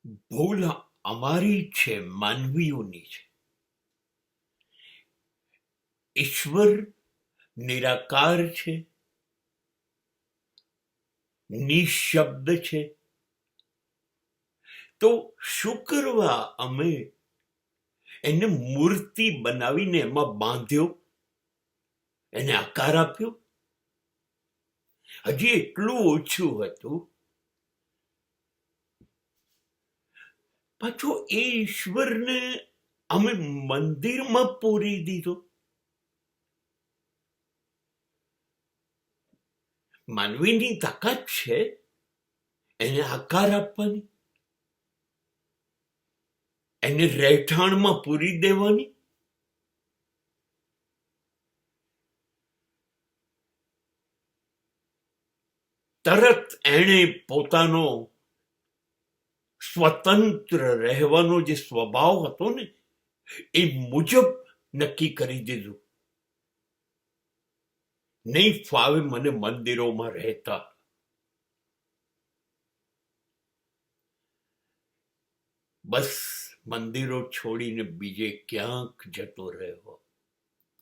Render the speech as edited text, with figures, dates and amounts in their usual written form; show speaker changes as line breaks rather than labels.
ભૂલ અમારી છે, માનવીઓની છે. ઈશ્વર નિરાકાર છે, નિશબ્દ છે. તો શું કરવા અમે એને મૂર્તિ બનાવીને એમાં બાંધ્યો, એને આકાર આપ્યો? હજી એટલું ઓછું હતું, પાછો એ ઈશ્વરને અમે મંદિરમાં પૂરી દીધો. માનવીની તાકાત છે એને આકાર આપવાની, એને રહેઠાણમાં પૂરી દેવાની. તરત એણે પોતાનો સ્વતંત્ર રહેવાનો જે સ્વભાવ હતો ને એ મુજબ નક્કી કરી દીધું. નહીં ફાવે મને મંદિરોમાં રહેતા, બસ મંદિરો છોડીને બીજે ક્યાંક જતો રહેવો.